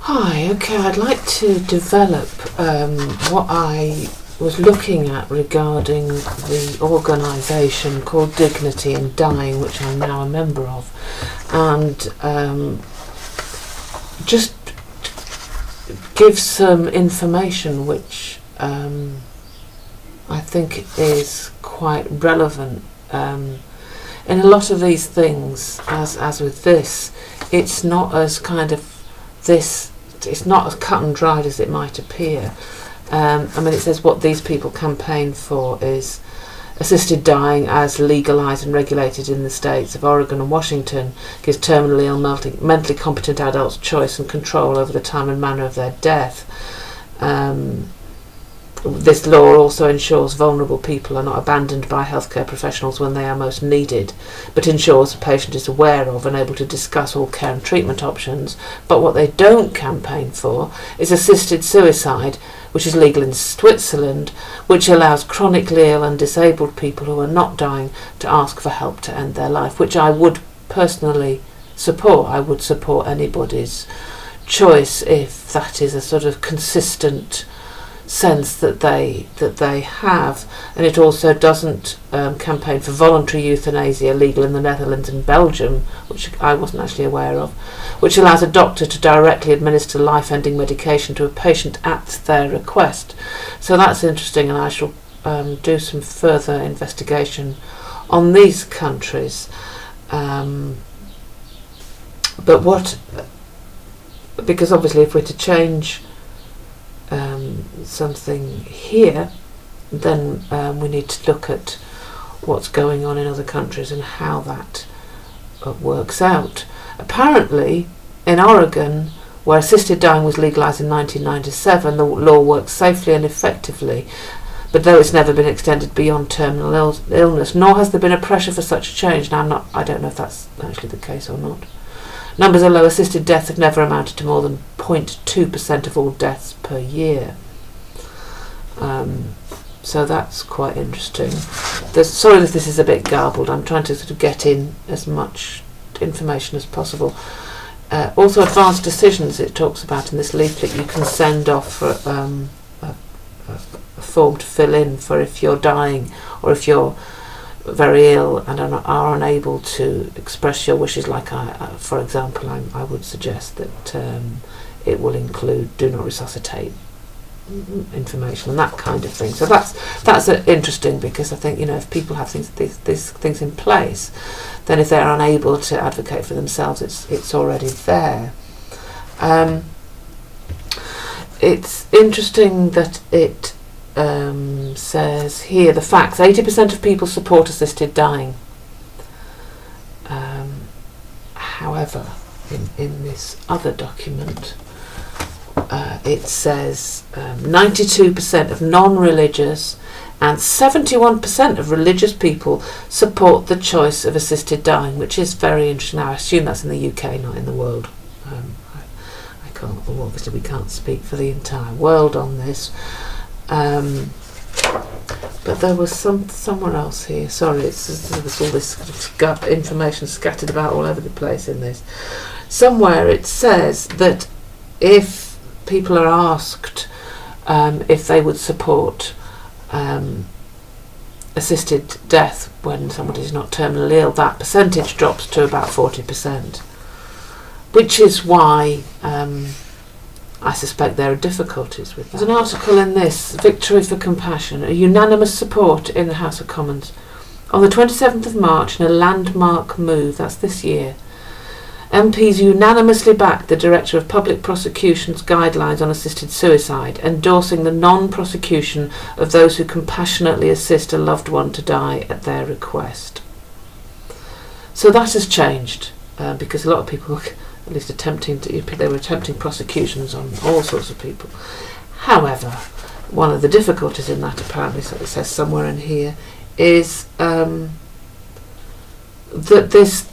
Hi, okay, I'd like to develop what I was looking at regarding the organisation called Dignity in Dying, which I'm now a member of, and just give some information which I think is quite relevant. In a lot of these things, as with this, it's not as kind of it's not as cut and dried as it might appear. It says what these people campaign for is assisted dying as legalised and regulated in the states of Oregon and Washington, gives terminally ill, mentally competent adults choice and control over the time and manner of their death. This law also ensures vulnerable people are not abandoned by healthcare professionals when they are most needed, but ensures the patient is aware of and able to discuss all care and treatment options. But what they don't campaign for is assisted suicide, which is legal in Switzerland, which allows chronically ill and disabled people who are not dying to ask for help to end their life, which I would personally support. I would support anybody's choice if that is a sort of consistent sense that they have. And it also doesn't campaign for voluntary euthanasia, legal in the Netherlands and Belgium, which I wasn't actually aware of, which allows a doctor to directly administer life-ending medication to a patient at their request. So that's interesting, and I shall do some further investigation on these countries. Because obviously if we're to change something here, then we need to look at what's going on in other countries and how that works out. Apparently, in Oregon, where assisted dying was legalised in 1997, the law works safely and effectively, but though it's never been extended beyond terminal illness, nor has there been a pressure for such a change. Now, I don't know if that's actually the case or not. Numbers are low. Assisted deaths have never amounted to more than 0.2% of all deaths per year. So that's quite interesting. Sorry if this is a bit garbled. I'm trying to sort of get in as much information as possible. Also, advanced decisions it talks about in this leaflet. You can send off for a form to fill in for if you're dying or if you're very ill and are unable to express your wishes. Like for example, I would suggest that it will include do not resuscitate information and that kind of thing. So that's interesting, because I think, if people have these things in place, then if they're unable to advocate for themselves, it's already there. It's interesting that it says here the facts: 80% of people support assisted dying. However, in this other document, it says 92% of non-religious and 71% of religious people support the choice of assisted dying, which is very interesting. Now, I assume that's in the UK, not in the world. I can't. Well, obviously, we can't speak for the entire world on this. But there was somewhere else here. Sorry, there's all this sort of information scattered about all over the place in this. Somewhere it says that if people are asked if they would support assisted death when somebody's not terminally ill, that percentage drops to about 40%, which is why I suspect there are difficulties with that. There's an article in this, Victory for Compassion, a unanimous support in the House of Commons. On the 27th of March, in a landmark move, that's this year, MPs unanimously backed the Director of Public Prosecution's guidelines on assisted suicide, endorsing the non-prosecution of those who compassionately assist a loved one to die at their request. So that has changed, because a lot of people, at least they were attempting prosecutions on all sorts of people. However, one of the difficulties in that, apparently, so it says somewhere in here, is that this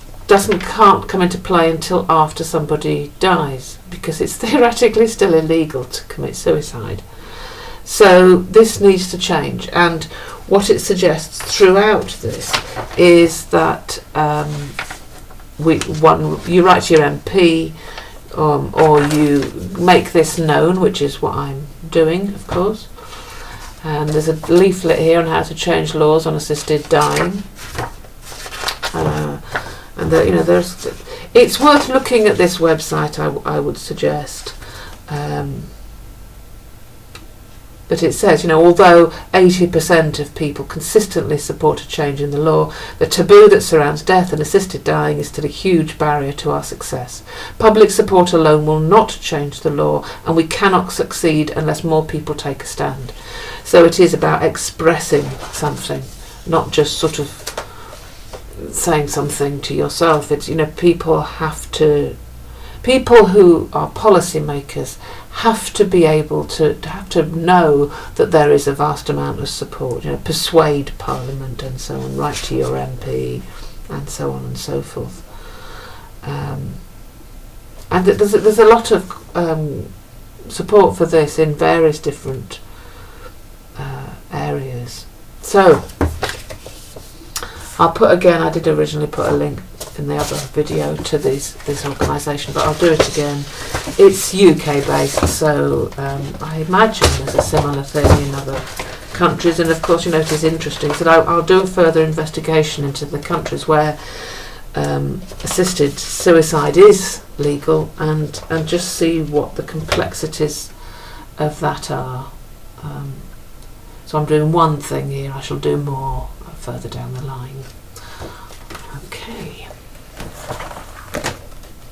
can't come into play until after somebody dies, because it's theoretically still illegal to commit suicide. So this needs to change, and what it suggests throughout this is that you write to your MP or you make this known, which is what I'm doing, of course. And there's a leaflet here on how to change laws on assisted dying. And it's worth looking at this website, I would suggest. But it says, although 80% of people consistently support a change in the law, the taboo that surrounds death and assisted dying is still a huge barrier to our success. Public support alone will not change the law, and we cannot succeed unless more people take a stand. So it is about expressing something, not just sort of saying something to yourself. It's, people who are policymakers have to be able to know that there is a vast amount of support. Persuade Parliament and so on, write to your MP, and so on and so forth. And there's a lot of support for this in various different areas. So I did originally put a link in the other video to this organisation, but I'll do it again. It's UK based, so I imagine there's a similar thing in other countries, and of course it is interesting. So I'll do a further investigation into the countries where assisted suicide is legal, and just see what the complexities of that are. So I'm doing one thing here, I shall do more further down the line. Okay.